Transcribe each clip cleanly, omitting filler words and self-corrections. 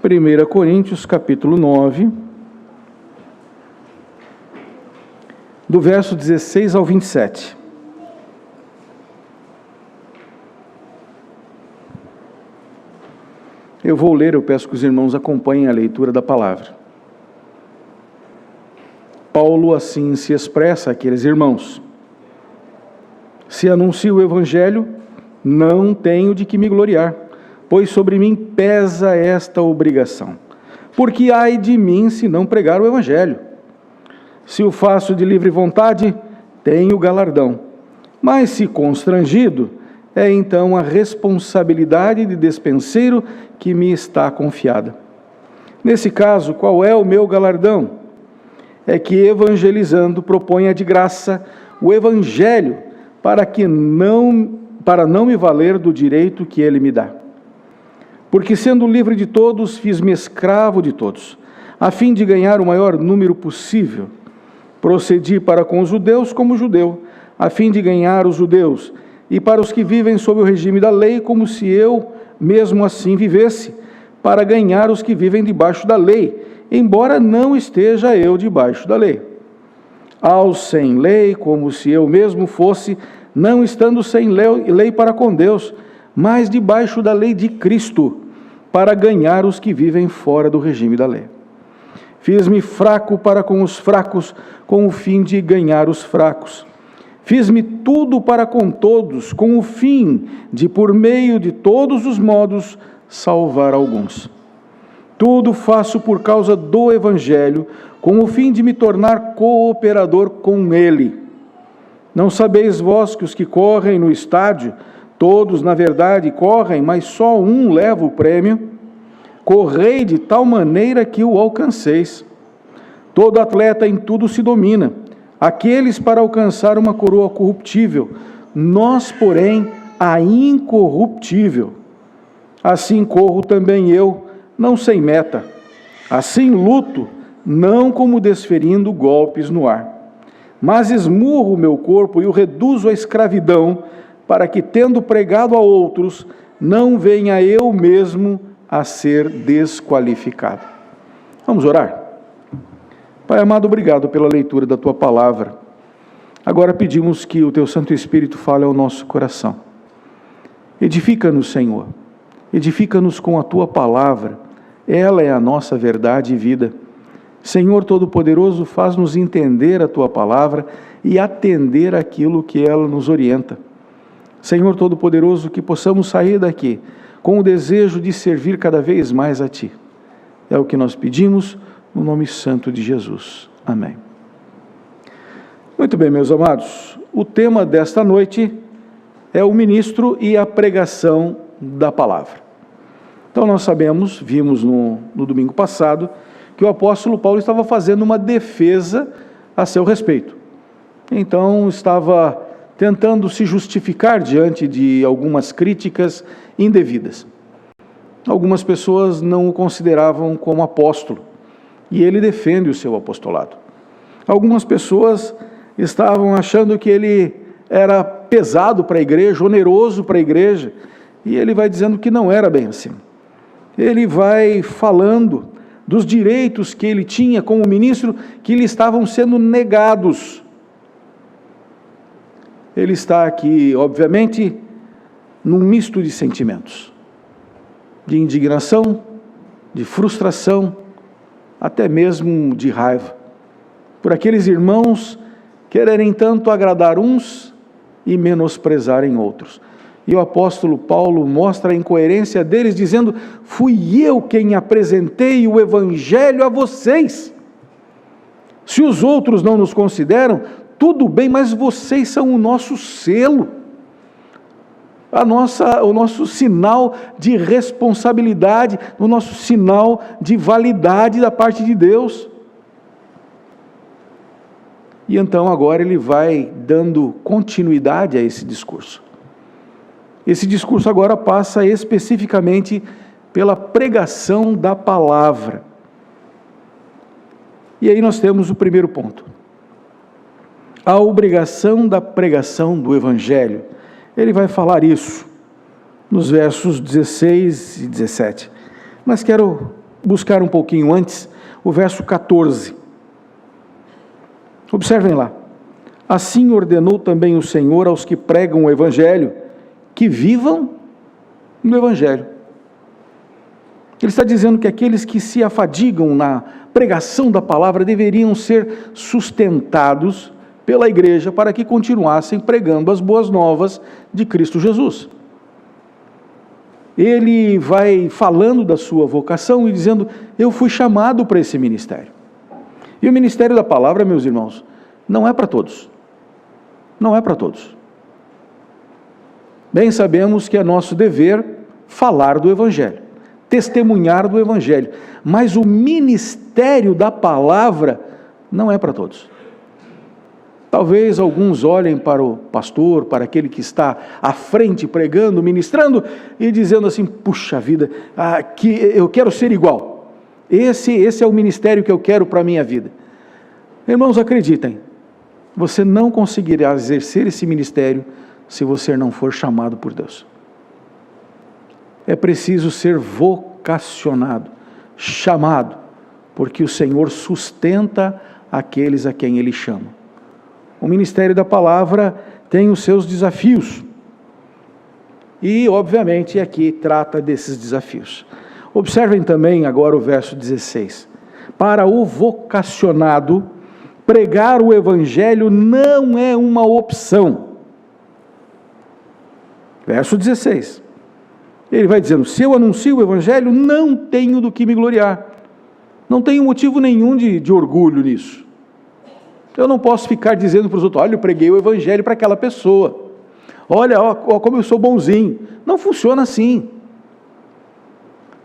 1 Coríntios, capítulo 9, do verso 16 ao 27. Eu vou ler, eu peço que os irmãos acompanhem a leitura da palavra. Paulo assim se expressa àqueles irmãos: se anuncio o evangelho, não tenho de que me gloriar, pois sobre mim pesa esta obrigação. Porque ai de mim se não pregar o evangelho. Se o faço de livre vontade, tenho galardão. Mas se constrangido, é então a responsabilidade de despenseiro que me está confiada. Nesse caso, qual é o meu galardão? É que evangelizando proponha de graça o evangelho para não me valer do direito que ele me dá. Porque sendo livre de todos, fiz-me escravo de todos, a fim de ganhar o maior número possível. Procedi para com os judeus como judeu, a fim de ganhar os judeus, e para os que vivem sob o regime da lei, como se eu mesmo assim vivesse, para ganhar os que vivem debaixo da lei, embora não esteja eu debaixo da lei. Aos sem lei, como se eu mesmo fosse, não estando sem lei para com Deus, mas debaixo da lei de Cristo, para ganhar os que vivem fora do regime da lei. Fiz-me fraco para com os fracos, com o fim de ganhar os fracos. Fiz-me tudo para com todos, com o fim de, por meio de todos os modos, salvar alguns. Tudo faço por causa do Evangelho, com o fim de me tornar cooperador com ele. Não sabeis vós que os que correm no estádio, todos na verdade correm, mas só um leva o prêmio? Correi de tal maneira que o alcanceis. Todo atleta em tudo se domina, aqueles para alcançar uma coroa corruptível, nós, porém, a incorruptível. Assim corro também eu, não sem meta. Assim luto, não como desferindo golpes no ar. Mas esmurro o meu corpo e o reduzo à escravidão, para que, tendo pregado a outros, não venha eu mesmo a ser desqualificado. Vamos orar? Pai amado, obrigado pela leitura da Tua Palavra. Agora pedimos que o Teu Santo Espírito fale ao nosso coração. Edifica-nos, Senhor. Edifica-nos com a Tua Palavra. Ela é a nossa verdade e vida. Senhor Todo-Poderoso, faz-nos entender a Tua Palavra e atender aquilo que ela nos orienta. Senhor Todo-Poderoso, que possamos sair daqui com o desejo de servir cada vez mais a Ti. É o que nós pedimos, no nome santo de Jesus. Amém. Muito bem, meus amados. O tema desta noite é o ministro e a pregação da palavra. Então nós sabemos, vimos no domingo passado, que o apóstolo Paulo estava fazendo uma defesa a seu respeito. Então estava tentando se justificar diante de algumas críticas indevidas. Algumas pessoas não o consideravam como apóstolo, e ele defende o seu apostolado. Algumas pessoas estavam achando que ele era pesado para a igreja, oneroso para a igreja, e ele vai dizendo que não era bem assim. Ele vai falando dos direitos que ele tinha como ministro, que lhe estavam sendo negados. Ele está aqui, obviamente, num misto de sentimentos, de indignação, de frustração, até mesmo de raiva, por aqueles irmãos quererem tanto agradar uns e menosprezarem outros. E o apóstolo Paulo mostra a incoerência deles, dizendo: fui eu quem apresentei o evangelho a vocês. Se os outros não nos consideram, tudo bem, mas vocês são o nosso selo, o nosso sinal de responsabilidade, o nosso sinal de validade da parte de Deus. E então agora ele vai dando continuidade a esse discurso. Esse discurso agora passa especificamente pela pregação da palavra. E aí nós temos o primeiro ponto. A obrigação da pregação do Evangelho. Ele vai falar isso nos versos 16 e 17. Mas quero buscar um pouquinho antes, o verso 14. Observem lá. Assim ordenou também o Senhor aos que pregam o Evangelho, que vivam no Evangelho. Ele está dizendo que aqueles que se afadigam na pregação da palavra deveriam ser sustentados pela igreja para que continuassem pregando as boas novas de Cristo Jesus. Ele vai falando da sua vocação e dizendo: eu fui chamado para esse ministério. E o ministério da palavra, meus irmãos, não é para todos. Não é para todos. Bem sabemos que é nosso dever falar do Evangelho, testemunhar do Evangelho, mas o ministério da palavra não é para todos. Talvez alguns olhem para o pastor, para aquele que está à frente pregando, ministrando, e dizendo assim: puxa vida, que eu quero ser igual. Esse é o ministério que eu quero para a minha vida. Irmãos, acreditem, você não conseguirá exercer esse ministério se você não for chamado por Deus. É preciso ser vocacionado, chamado, porque o Senhor sustenta aqueles a quem Ele chama. O ministério da palavra tem os seus desafios. E, obviamente, aqui trata desses desafios. Observem também agora o verso 16. Para o vocacionado, pregar o Evangelho não é uma opção. Verso 16. Ele vai dizendo: se eu anuncio o Evangelho, não tenho do que me gloriar. Não tenho motivo nenhum de orgulho nisso. Eu não posso ficar dizendo para os outros: olha, eu preguei o Evangelho para aquela pessoa. Olha, como eu sou bonzinho. Não funciona assim.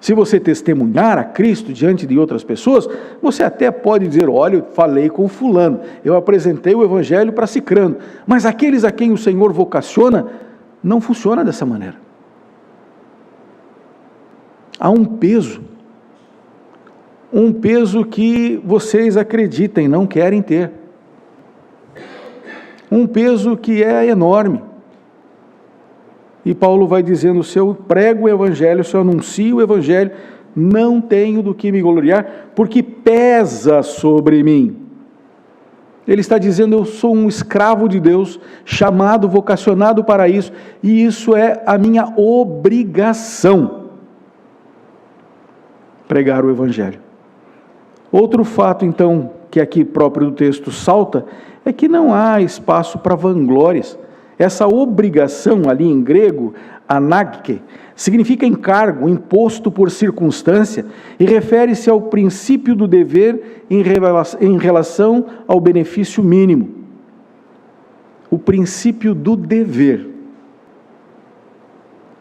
Se você testemunhar a Cristo diante de outras pessoas, você até pode dizer: olha, eu falei com fulano, eu apresentei o Evangelho para cicrano. Mas aqueles a quem o Senhor vocaciona, não funciona dessa maneira. Há um peso que vocês acreditem, não querem ter. Um peso que é enorme. E Paulo vai dizendo: se eu prego o Evangelho, se eu anuncio o Evangelho, não tenho do que me gloriar, porque pesa sobre mim. Ele está dizendo: eu sou um escravo de Deus, chamado, vocacionado para isso, e isso é a minha obrigação, pregar o Evangelho. Outro fato, então, que aqui próprio do texto salta, é que não há espaço para vanglórias. Essa obrigação ali em grego, anagke, significa encargo, imposto por circunstância, e refere-se ao princípio do dever em relação ao benefício mínimo. O princípio do dever.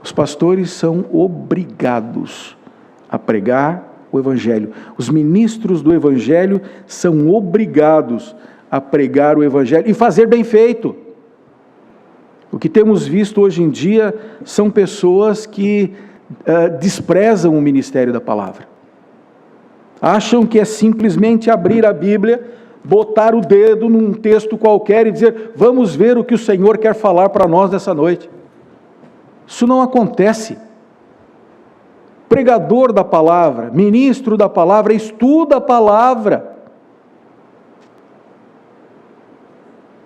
Os pastores são obrigados a pregar o Evangelho. Os ministros do Evangelho são obrigados a pregar o Evangelho e fazer bem feito. O que temos visto hoje em dia são pessoas que desprezam o ministério da palavra. Acham que é simplesmente abrir a Bíblia, botar o dedo num texto qualquer e dizer: vamos ver o que o Senhor quer falar para nós nessa noite. Isso não acontece. Pregador da palavra, ministro da palavra, estuda a palavra.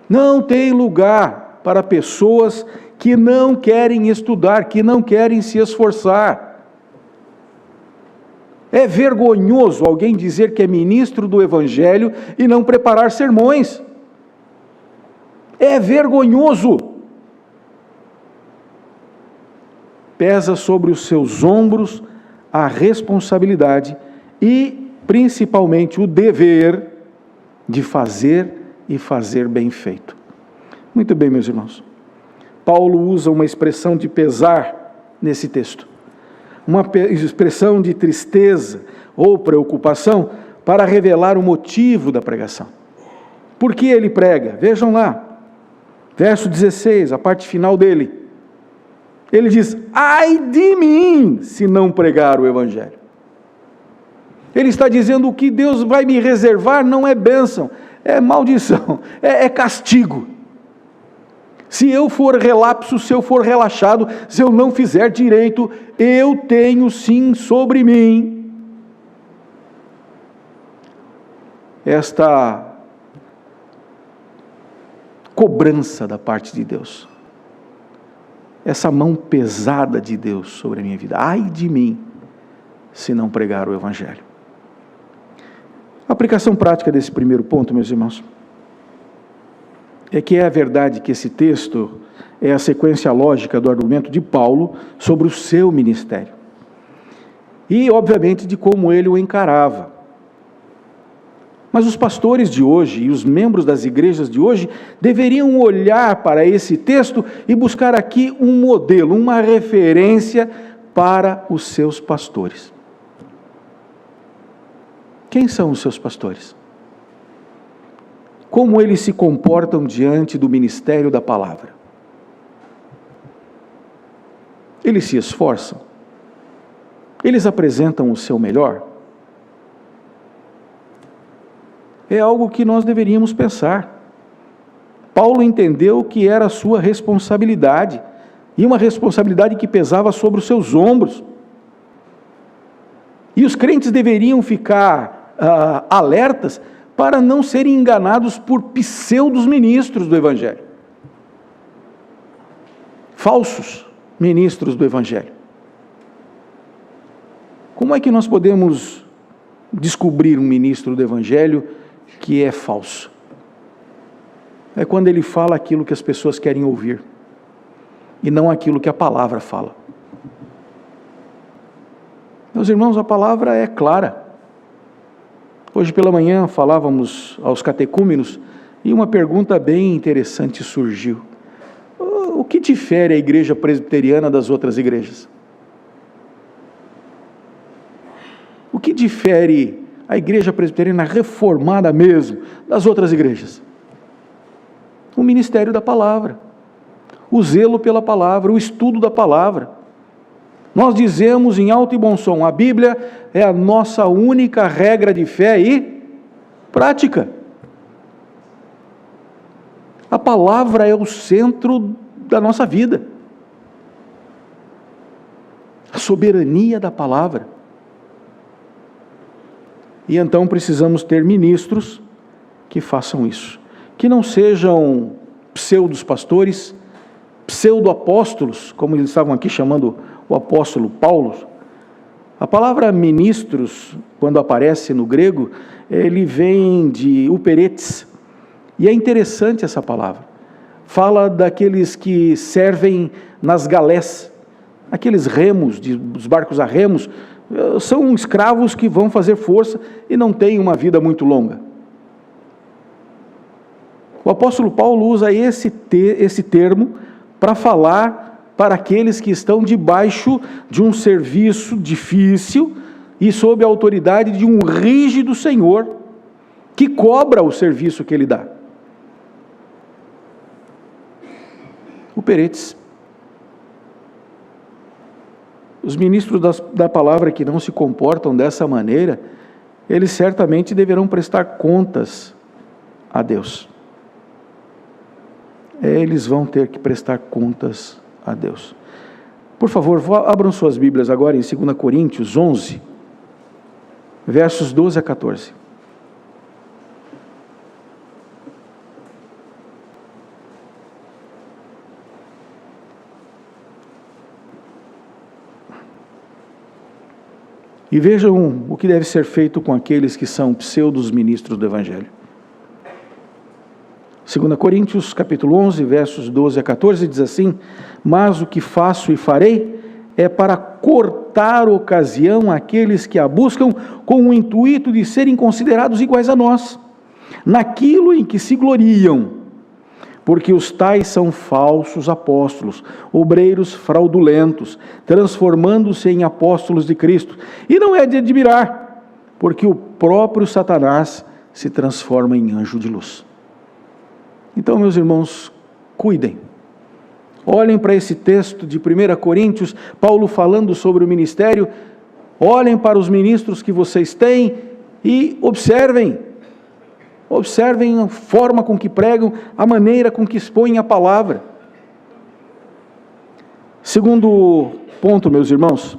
Não tem lugar para pessoas que não querem estudar, que não querem se esforçar. É vergonhoso alguém dizer que é ministro do Evangelho e não preparar sermões. É vergonhoso. Pesa sobre os seus ombros a responsabilidade e, principalmente, o dever de fazer e fazer bem feito. Muito bem, meus irmãos. Paulo usa uma expressão de pesar nesse texto. Uma expressão de tristeza ou preocupação para revelar o motivo da pregação. Por que ele prega? Vejam lá. Verso 16, a parte final dele. Ele diz: ai de mim, se não pregar o Evangelho. Ele está dizendo: o que Deus vai me reservar não é bênção, é maldição, é castigo. Se eu for relapso, se eu for relaxado, se eu não fizer direito, eu tenho sim sobre mim esta cobrança da parte de Deus, essa mão pesada de Deus sobre a minha vida. Ai de mim, se não pregar o Evangelho. A aplicação prática desse primeiro ponto, meus irmãos, é que é a verdade que esse texto é a sequência lógica do argumento de Paulo sobre o seu ministério. E, obviamente, de como ele o encarava. Mas os pastores de hoje e os membros das igrejas de hoje deveriam olhar para esse texto e buscar aqui um modelo, uma referência para os seus pastores. Quem são os seus pastores? Como eles se comportam diante do ministério da palavra? Eles se esforçam? Eles apresentam o seu melhor? É algo que nós deveríamos pensar. Paulo entendeu que era a sua responsabilidade, e uma responsabilidade que pesava sobre os seus ombros. E os crentes deveriam ficar alertas para não serem enganados por pseudos ministros do Evangelho. Falsos ministros do Evangelho. Como é que nós podemos descobrir um ministro do Evangelho que é falso? É quando ele fala aquilo que as pessoas querem ouvir, e não aquilo que a palavra fala. Meus irmãos, a palavra é clara. Hoje pela manhã falávamos aos catecúmenos e uma pergunta bem interessante surgiu. O que difere a igreja presbiteriana das outras igrejas? O que difere a igreja presbiteriana reformada mesmo das outras igrejas? O ministério da palavra, o zelo pela palavra, o estudo da palavra. Nós dizemos em alto e bom som, a Bíblia é a nossa única regra de fé e prática. A palavra é o centro da nossa vida. A soberania da palavra. E então precisamos ter ministros que façam isso. Que não sejam pseudos pastores, pseudo-apóstolos, como eles estavam aqui chamando o apóstolo Paulo. A palavra ministros, quando aparece no grego, ele vem de uperetes, e é interessante essa palavra. Fala daqueles que servem nas galés, aqueles remos, dos barcos a remos, são escravos que vão fazer força e não têm uma vida muito longa. O apóstolo Paulo usa esse termo para falar para aqueles que estão debaixo de um serviço difícil e sob a autoridade de um rígido Senhor, que cobra o serviço que ele dá. Uperetes. Os ministros da palavra que não se comportam dessa maneira, eles certamente deverão prestar contas a Deus. Eles vão ter que prestar contas a Deus. Por favor, abram suas Bíblias agora em 2 Coríntios 11, versos 12 a 14. E vejam o que deve ser feito com aqueles que são pseudos ministros do Evangelho. 2 Coríntios, capítulo 11, versos 12 a 14, diz assim: mas o que faço e farei é para cortar ocasião àqueles que a buscam com o intuito de serem considerados iguais a nós, naquilo em que se gloriam, porque os tais são falsos apóstolos, obreiros fraudulentos, transformando-se em apóstolos de Cristo. E não é de admirar, porque o próprio Satanás se transforma em anjo de luz. Então, meus irmãos, cuidem. Olhem para esse texto de 1 Coríntios, Paulo falando sobre o ministério. Olhem para os ministros que vocês têm e observem. Observem a forma com que pregam, a maneira com que expõem a palavra. Segundo ponto, meus irmãos,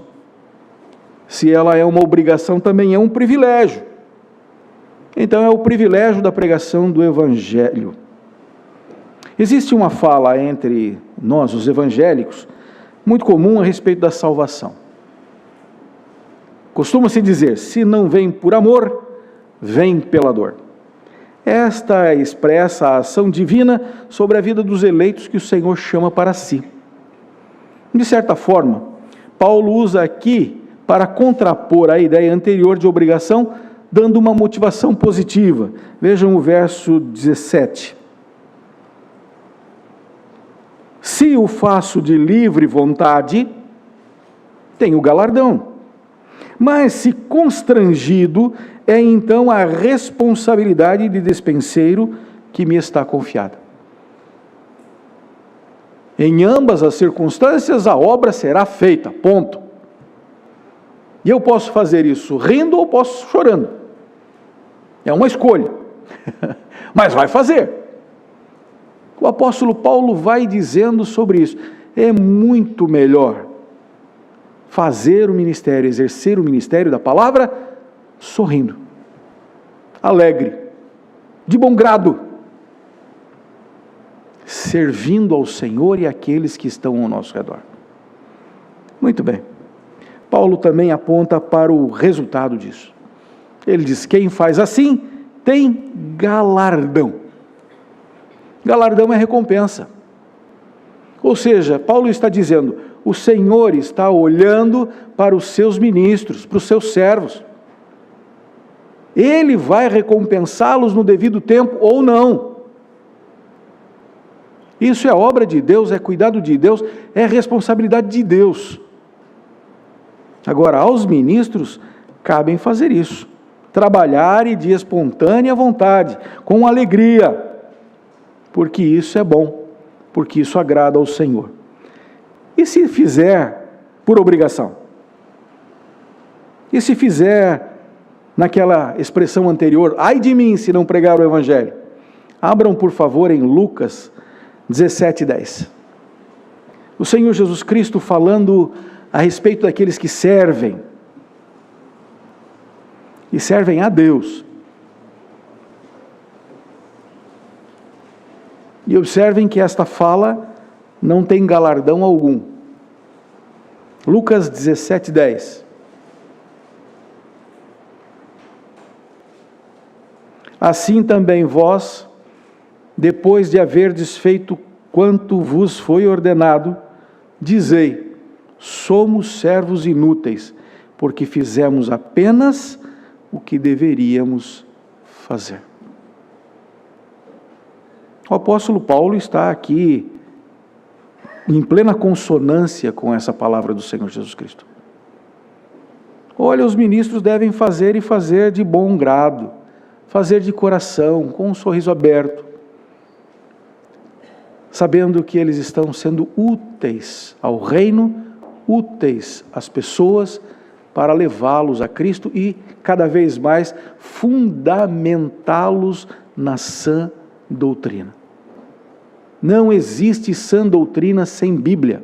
se ela é uma obrigação, também é um privilégio. Então é o privilégio da pregação do Evangelho. Existe uma fala entre nós, os evangélicos, muito comum a respeito da salvação. Costuma-se dizer, se não vem por amor, vem pela dor. Esta expressa a ação divina sobre a vida dos eleitos que o Senhor chama para si. De certa forma, Paulo usa aqui para contrapor a ideia anterior de obrigação, dando uma motivação positiva. Vejam o verso 17. Se o faço de livre vontade, tenho galardão. Mas se constrangido, é então a responsabilidade de despenseiro que me está confiada. Em ambas as circunstâncias, a obra será feita, ponto. E eu posso fazer isso rindo ou posso chorando. É uma escolha. Mas vai fazer. O apóstolo Paulo vai dizendo sobre isso. É muito melhor fazer o ministério, exercer o ministério da palavra, sorrindo, alegre, de bom grado, servindo ao Senhor e àqueles que estão ao nosso redor. Muito bem. Paulo também aponta para o resultado disso. Ele diz, quem faz assim, tem galardão. Galardão é recompensa. Ou seja, Paulo está dizendo, o Senhor está olhando para os seus ministros, para os seus servos. Ele vai recompensá-los no devido tempo ou não. Isso é obra de Deus, é cuidado de Deus, é responsabilidade de Deus. Agora, aos ministros, cabem fazer isso. Trabalhar e de espontânea vontade, com alegria, porque isso é bom, porque isso agrada ao Senhor. E se fizer por obrigação? E se fizer naquela expressão anterior, ai de mim se não pregar o Evangelho? Abram, por favor, em Lucas 17:10. O Senhor Jesus Cristo falando a respeito daqueles que servem, e servem a Deus. E observem que esta fala não tem galardão algum. Lucas 17:10. Assim também vós, depois de haverdes feito quanto vos foi ordenado, dizei, somos servos inúteis, porque fizemos apenas o que deveríamos fazer. O apóstolo Paulo está aqui em plena consonância com essa palavra do Senhor Jesus Cristo. Olha, os ministros devem fazer e fazer de bom grado, fazer de coração, com um sorriso aberto, sabendo que eles estão sendo úteis ao reino, úteis às pessoas, para levá-los a Cristo e, cada vez mais, fundamentá-los na sã doutrina. Não existe sã doutrina sem Bíblia.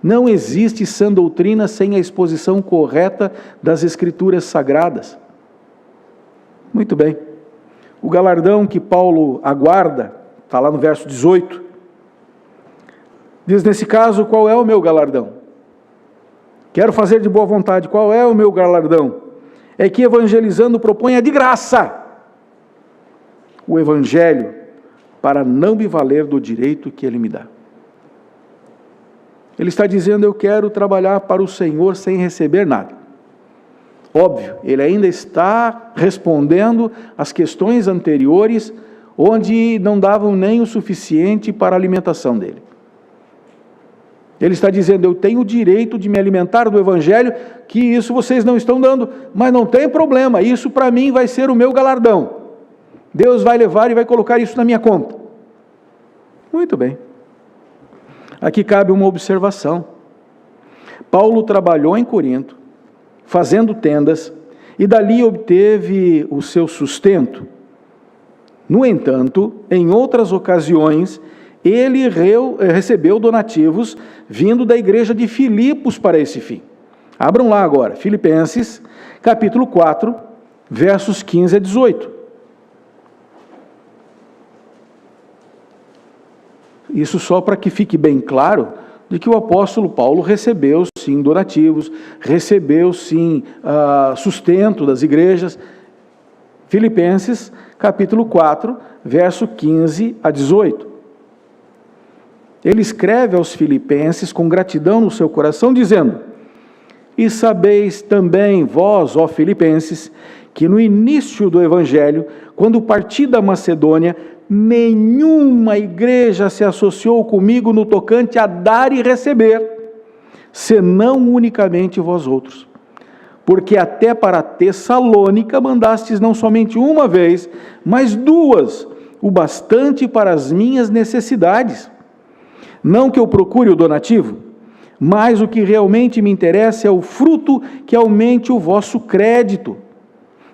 Não existe sã doutrina sem a exposição correta das Escrituras Sagradas. Muito bem. O galardão que Paulo aguarda, está lá no verso 18. Diz, nesse caso, qual é o meu galardão? Quero fazer de boa vontade, qual é o meu galardão? É que evangelizando proponha de graça o Evangelho, para não me valer do direito que Ele me dá. Ele está dizendo, eu quero trabalhar para o Senhor sem receber nada. Óbvio, ele ainda está respondendo às questões anteriores, onde não davam nem o suficiente para a alimentação dele. Ele está dizendo, eu tenho o direito de me alimentar do Evangelho, que isso vocês não estão dando, mas não tem problema, isso para mim vai ser o meu galardão. Deus vai levar e vai colocar isso na minha conta. Muito bem. Aqui cabe uma observação. Paulo trabalhou em Corinto, fazendo tendas, e dali obteve o seu sustento. No entanto, em outras ocasiões, ele recebeu donativos vindo da igreja de Filipos para esse fim. Abram lá agora, Filipenses, capítulo 4, versos 15 a 18. Isso só para que fique bem claro de que o apóstolo Paulo recebeu sim donativos, recebeu sim sustento das igrejas. Filipenses capítulo 4, verso 15 a 18. Ele escreve aos filipenses com gratidão no seu coração, dizendo: e sabeis também vós, ó filipenses, que no início do evangelho, quando parti da Macedônia, nenhuma igreja se associou comigo no tocante a dar e receber, senão unicamente vós outros. Porque até para Tessalônica mandastes não somente uma vez, mas duas, o bastante para as minhas necessidades. Não que eu procure o donativo, mas o que realmente me interessa é o fruto que aumente o vosso crédito.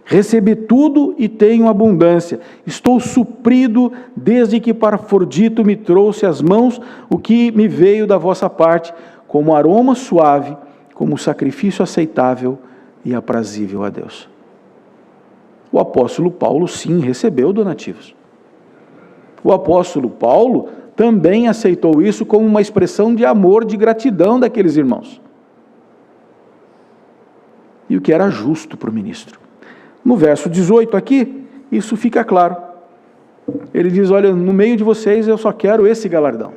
Recebi tudo e tenho abundância. Estou suprido desde que Parafrodito me trouxe às mãos o que me veio da vossa parte, como aroma suave, como sacrifício aceitável e aprazível a Deus. O apóstolo Paulo, sim, recebeu donativos. O apóstolo Paulo também aceitou isso como uma expressão de amor, de gratidão daqueles irmãos. E o que era justo para o ministro. No verso 18 aqui, isso fica claro. Ele diz: olha, no meio de vocês eu só quero esse galardão,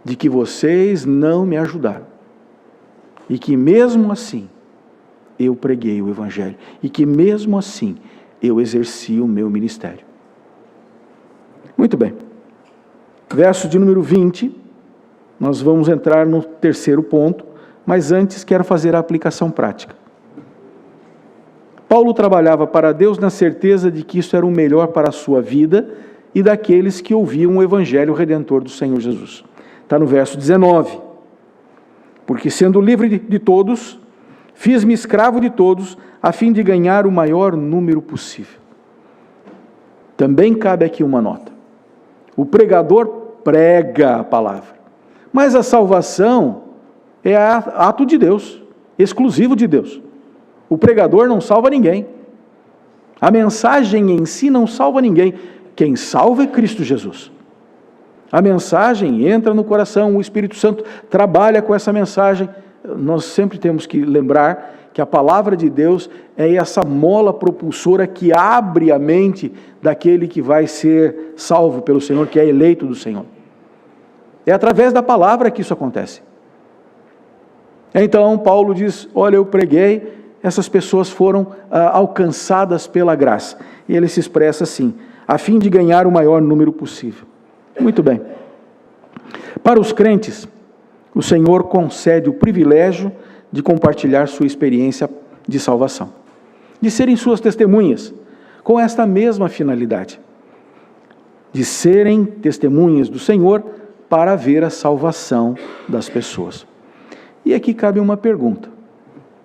de que vocês não me ajudaram, e que mesmo assim eu preguei o evangelho, e que mesmo assim eu exerci o meu ministério. Muito bem. Verso de número 20, nós vamos entrar no terceiro ponto, mas antes quero fazer a aplicação prática. Paulo trabalhava para Deus na certeza de que isso era o melhor para a sua vida e daqueles que ouviam o evangelho redentor do Senhor Jesus. Está no verso 19. Porque sendo livre de todos, fiz-me escravo de todos, a fim de ganhar o maior número possível. Também cabe aqui uma nota. O pregador prega a palavra, mas a salvação é ato de Deus, exclusivo de Deus. O pregador não salva ninguém. A mensagem em si não salva ninguém. Quem salva é Cristo Jesus. A mensagem entra no coração, o Espírito Santo trabalha com essa mensagem. Nós sempre temos que lembrar que a palavra de Deus é essa mola propulsora que abre a mente daquele que vai ser salvo pelo Senhor, que é eleito do Senhor. É através da palavra que isso acontece. Então Paulo diz: olha, eu preguei, essas pessoas foram alcançadas pela graça. E ele se expressa assim: a fim de ganhar o maior número possível. Muito bem. Para os crentes, o Senhor concede o privilégio de compartilhar sua experiência de salvação, de serem suas testemunhas, com esta mesma finalidade, de serem testemunhas do Senhor para ver a salvação das pessoas. E aqui cabe uma pergunta.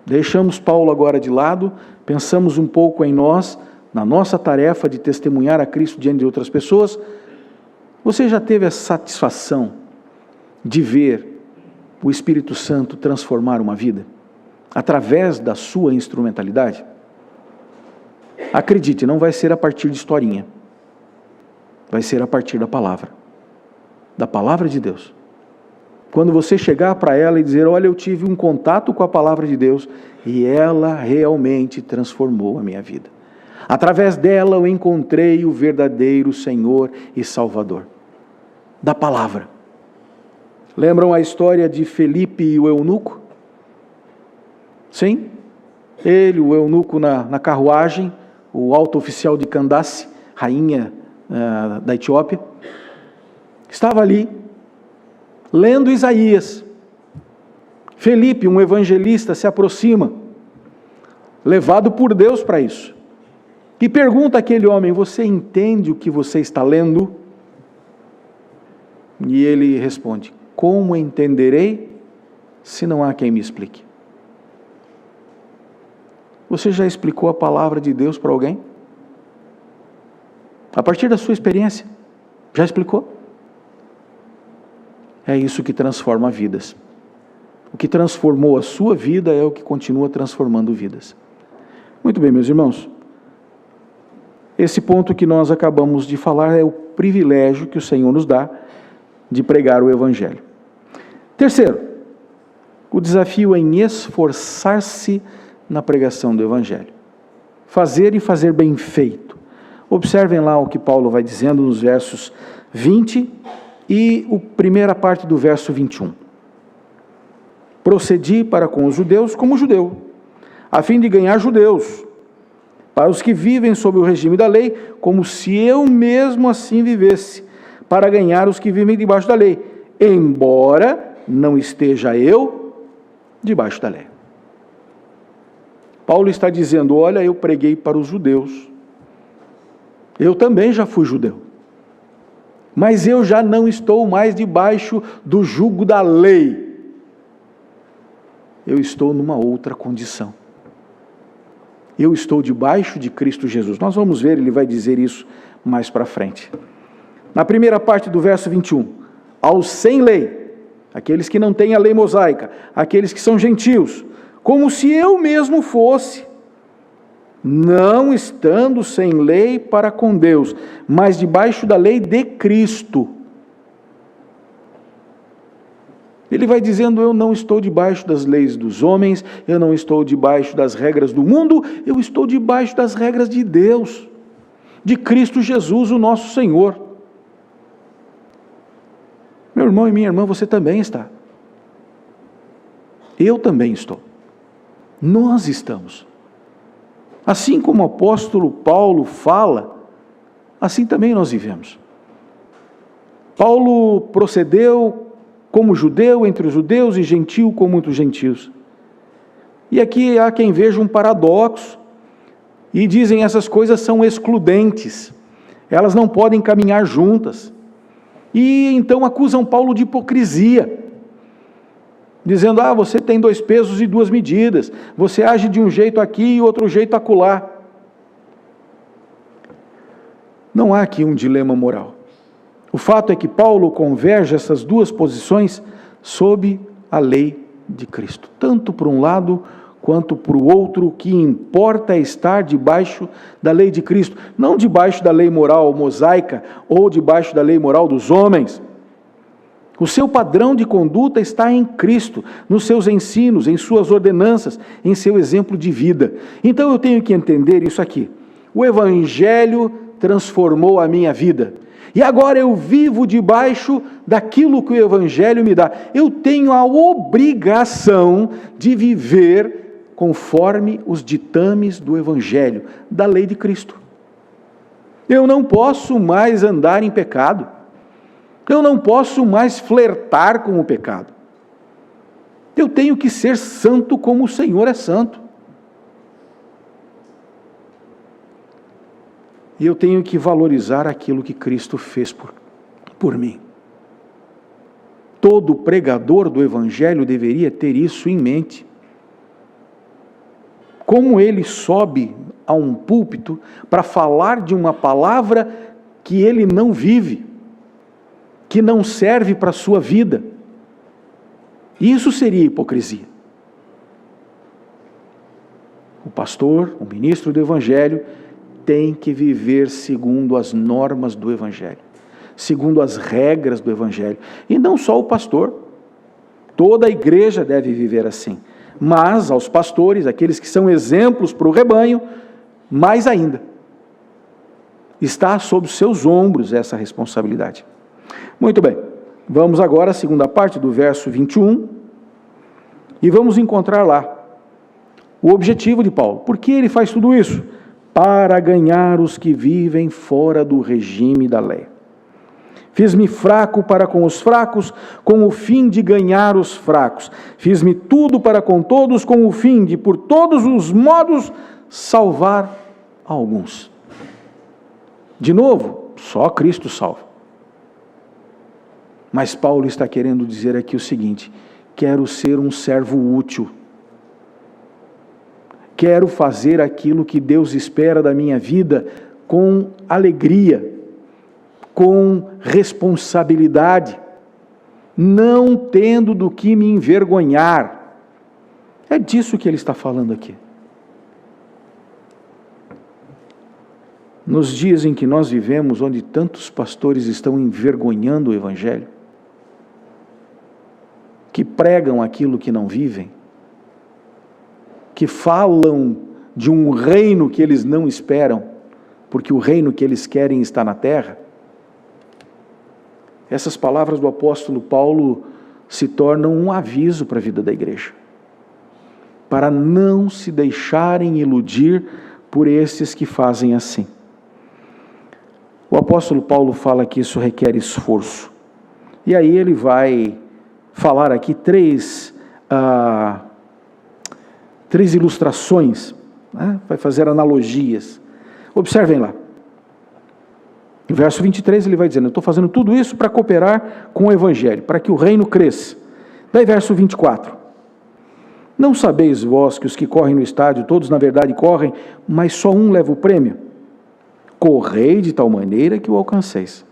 Deixamos Paulo agora de lado, pensamos um pouco em nós, na nossa tarefa de testemunhar a Cristo diante de outras pessoas. Você já teve a satisfação de ver o Espírito Santo transformar uma vida através da sua instrumentalidade? Acredite, não vai ser a partir de historinha, vai ser a partir da palavra de Deus. Quando você chegar para ela e dizer: olha, eu tive um contato com a palavra de Deus e ela realmente transformou a minha vida. Através dela eu encontrei o verdadeiro Senhor e Salvador. Da palavra. Lembram a história de Felipe e o eunuco? Sim. Ele, o eunuco na carruagem, o alto oficial de Candace, rainha da Etiópia, estava ali, lendo Isaías. Felipe, um evangelista, se aproxima, levado por Deus para isso, e pergunta àquele homem: você entende o que você está lendo? E ele responde: como entenderei se não há quem me explique? Você já explicou a palavra de Deus para alguém? A partir da sua experiência, já explicou? É isso que transforma vidas. O que transformou a sua vida é o que continua transformando vidas. Muito bem, meus irmãos. Esse ponto que nós acabamos de falar é o privilégio que o Senhor nos dá de pregar o Evangelho. Terceiro, o desafio em esforçar-se na pregação do Evangelho. Fazer e fazer bem feito. Observem lá o que Paulo vai dizendo nos versos 20 e a primeira parte do verso 21. Procedi para com os judeus como judeu, a fim de ganhar judeus, para os que vivem sob o regime da lei, como se eu mesmo assim vivesse, para ganhar os que vivem debaixo da lei, embora não esteja eu debaixo da lei. Paulo está dizendo, olha, eu preguei para os judeus, eu também já fui judeu, mas eu já não estou mais debaixo do jugo da lei, eu estou numa outra condição. Eu estou debaixo de Cristo Jesus. Nós vamos ver, ele vai dizer isso mais para frente. Na primeira parte do verso 21, aos sem lei, aqueles que não têm a lei mosaica, aqueles que são gentios, como se eu mesmo fosse, não estando sem lei para com Deus, mas debaixo da lei de Cristo. Ele vai dizendo, eu não estou debaixo das leis dos homens, eu não estou debaixo das regras do mundo, eu estou debaixo das regras de Deus, de Cristo Jesus, o nosso Senhor. Meu irmão e minha irmã, você também está. Eu também estou. Nós estamos. Assim como o apóstolo Paulo fala, assim também nós vivemos. Paulo procedeu como judeu entre os judeus e gentil com muitos gentios. E aqui há quem veja um paradoxo e dizem essas coisas são excludentes, elas não podem caminhar juntas. E então acusam Paulo de hipocrisia, dizendo, você tem 2 pesos e 2 medidas, você age de um jeito aqui e outro jeito acolá. Não há aqui um dilema moral. O fato é que Paulo converge essas duas posições sob a lei de Cristo. Tanto por um lado, quanto por outro, o que importa é estar debaixo da lei de Cristo. Não debaixo da lei moral mosaica, ou debaixo da lei moral dos homens. O seu padrão de conduta está em Cristo, nos seus ensinos, em suas ordenanças, em seu exemplo de vida. Então eu tenho que entender isso aqui. O Evangelho transformou a minha vida. E agora eu vivo debaixo daquilo que o Evangelho me dá. Eu tenho a obrigação de viver conforme os ditames do Evangelho, da lei de Cristo. Eu não posso mais andar em pecado. Eu não posso mais flertar com o pecado. Eu tenho que ser santo como o Senhor é santo. E eu tenho que valorizar aquilo que Cristo fez por mim. Todo pregador do Evangelho deveria ter isso em mente. Como ele sobe a um púlpito para falar de uma palavra que ele não vive, que não serve para a sua vida. Isso seria hipocrisia. O pastor, o ministro do Evangelho, tem que viver segundo as normas do Evangelho, segundo as regras do Evangelho. E não só o pastor, toda a igreja deve viver assim. Mas aos pastores, aqueles que são exemplos para o rebanho, mais ainda. Está sob os seus ombros essa responsabilidade. Muito bem, vamos agora à segunda parte do verso 21, e vamos encontrar lá o objetivo de Paulo. Por que ele faz tudo isso? Para ganhar os que vivem fora do regime da lei. Fiz-me fraco para com os fracos, com o fim de ganhar os fracos. Fiz-me tudo para com todos, com o fim de, por todos os modos, salvar alguns. De novo, só Cristo salva. Mas Paulo está querendo dizer aqui o seguinte: quero ser um servo útil. Quero fazer aquilo que Deus espera da minha vida com alegria, com responsabilidade, não tendo do que me envergonhar. É disso que ele está falando aqui. nos dias em que nós vivemos, onde tantos pastores estão envergonhando o Evangelho, que pregam aquilo que não vivem, que falam de um reino que eles não esperam, porque o reino que eles querem está na terra. Essas palavras do apóstolo Paulo se tornam um aviso para a vida da igreja, para não se deixarem iludir por esses que fazem assim. O apóstolo Paulo fala que isso requer esforço, e aí ele vai falar aqui três ilustrações, né? Vai fazer analogias. Observem lá. No verso 23 ele vai dizendo: eu estou fazendo tudo isso para cooperar com o Evangelho, para que o reino cresça. Daí verso 24: não sabeis vós que os que correm no estádio, todos na verdade correm, mas só um leva o prêmio? Correi de tal maneira que o alcanceis.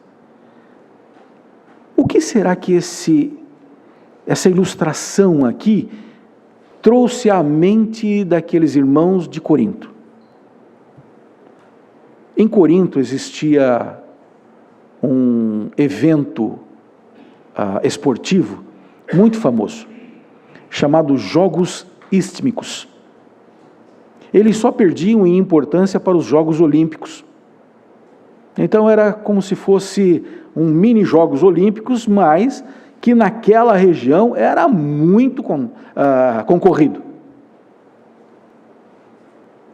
O que será que essa ilustração aqui trouxe à mente daqueles irmãos de Corinto? Em Corinto existia um evento esportivo muito famoso, chamado Jogos Istmicos. Eles só perdiam em importância para os Jogos Olímpicos. Então era como se fosse um mini Jogos Olímpicos, mas que naquela região era muito concorrido.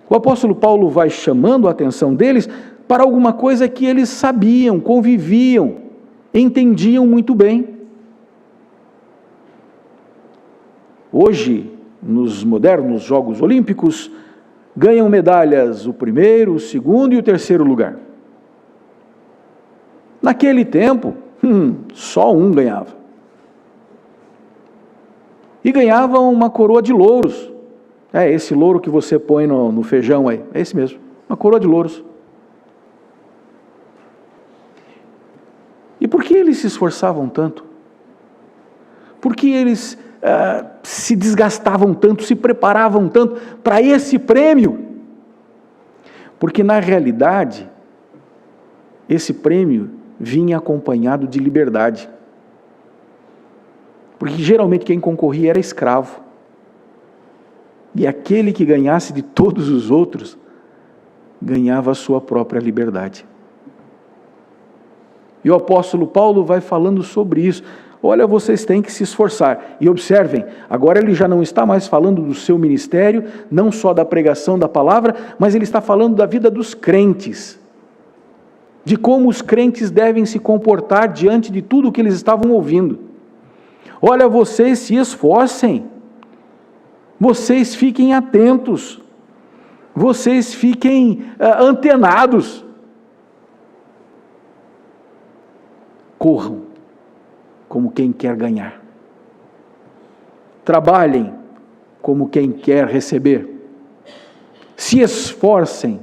O apóstolo Paulo vai chamando a atenção deles para alguma coisa que eles sabiam, conviviam, entendiam muito bem. Hoje, nos modernos Jogos Olímpicos, ganham medalhas o primeiro, o segundo e o terceiro lugar. Naquele tempo, só um ganhava. E ganhavam uma coroa de louros. É esse louro que você põe no feijão aí, é esse mesmo, uma coroa de louros. E por que eles se esforçavam tanto? Por que eles se desgastavam tanto, se preparavam tanto para esse prêmio? Porque na realidade, esse prêmio vinha acompanhado de liberdade. Porque geralmente quem concorria era escravo. E aquele que ganhasse de todos os outros, ganhava a sua própria liberdade. E o apóstolo Paulo vai falando sobre isso. Olha, vocês têm que se esforçar. E observem, agora ele já não está mais falando do seu ministério, não só da pregação da palavra, mas ele está falando da vida dos crentes. De como os crentes devem se comportar diante de tudo o que eles estavam ouvindo. Olha, vocês se esforcem. Vocês fiquem atentos, vocês fiquem antenados, corram como quem quer ganhar, trabalhem como quem quer receber, se esforcem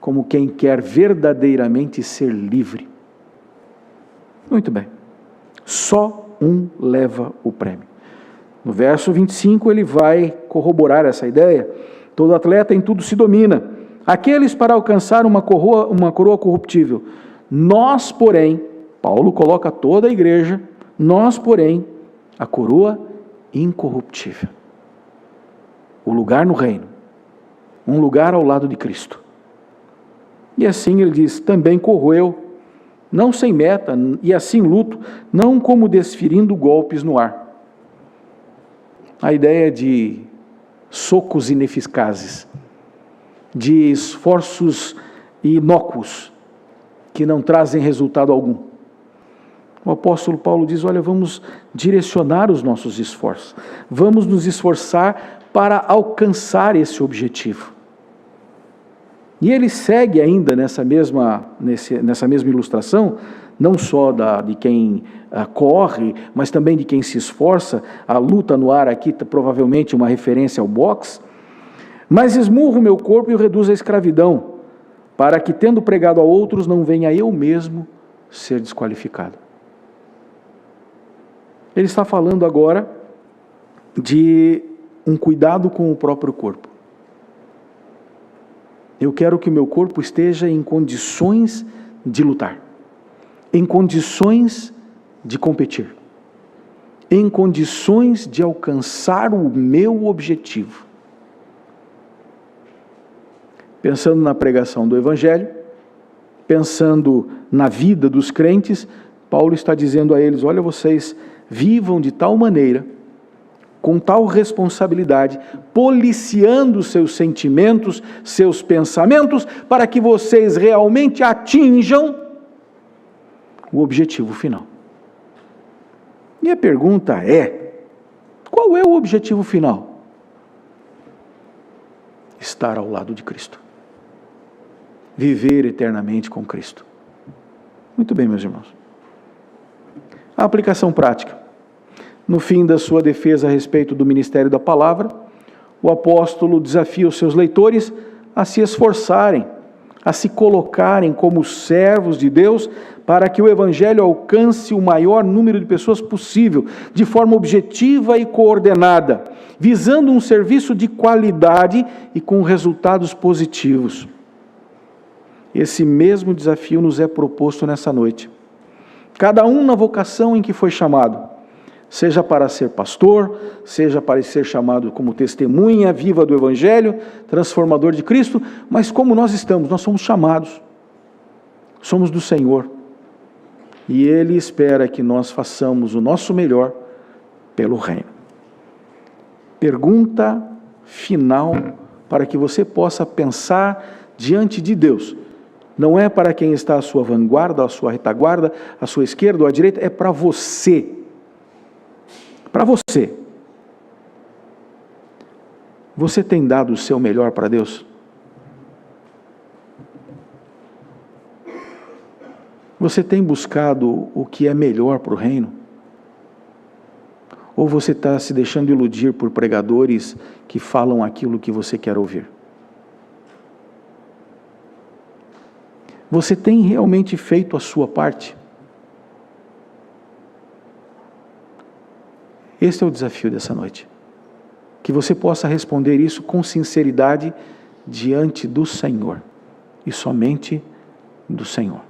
como quem quer verdadeiramente ser livre. Muito bem, só um leva o prêmio. No verso 25 ele vai corroborar essa ideia. Todo atleta em tudo se domina. Aqueles para alcançar uma coroa corruptível. Nós, porém, Paulo coloca toda a igreja, nós, porém, a coroa incorruptível. O lugar no reino. Um lugar ao lado de Cristo. E assim ele diz, também corro eu, não sem meta, e assim luto, não como desferindo golpes no ar. A ideia de socos ineficazes, de esforços inócuos, que não trazem resultado algum. O apóstolo Paulo diz, olha, vamos direcionar os nossos esforços, vamos nos esforçar para alcançar esse objetivo. E ele segue ainda nessa mesma ilustração, não só de quem corre, mas também de quem se esforça. A luta no ar aqui, provavelmente uma referência ao boxe. Mas esmurro o meu corpo e o reduzo à escravidão, para que, tendo pregado a outros, não venha eu mesmo ser desqualificado. Ele está falando agora de um cuidado com o próprio corpo. Eu quero que o meu corpo esteja em condições de lutar, em condições de competir, em condições de alcançar o meu objetivo. Pensando na pregação do Evangelho, pensando na vida dos crentes, Paulo está dizendo a eles: olha, vocês vivam de tal maneira, com tal responsabilidade, policiando seus sentimentos, seus pensamentos, para que vocês realmente atinjam o objetivo final. E a pergunta é: qual é o objetivo final? Estar ao lado de Cristo. Viver eternamente com Cristo. Muito bem, meus irmãos. A aplicação prática. No fim da sua defesa a respeito do ministério da palavra, o apóstolo desafia os seus leitores a se esforçarem, a se colocarem como servos de Deus, para que o Evangelho alcance o maior número de pessoas possível, de forma objetiva e coordenada, visando um serviço de qualidade e com resultados positivos. Esse mesmo desafio nos é proposto nessa noite. Cada um na vocação em que foi chamado, seja para ser pastor, seja para ser chamado como testemunha viva do Evangelho, transformador de Cristo, mas como nós estamos, nós somos chamados, somos do Senhor, e Ele espera que nós façamos o nosso melhor pelo reino. Pergunta final para que você possa pensar diante de Deus. Não é para quem está à sua vanguarda, à sua retaguarda, à sua esquerda ou à direita, é para você. Para você. Você tem dado o seu melhor para Deus? Você tem buscado o que é melhor para o reino? Ou você está se deixando iludir por pregadores que falam aquilo que você quer ouvir? Você tem realmente feito a sua parte? Esse é o desafio dessa noite. Que você possa responder isso com sinceridade diante do Senhor. E somente do Senhor.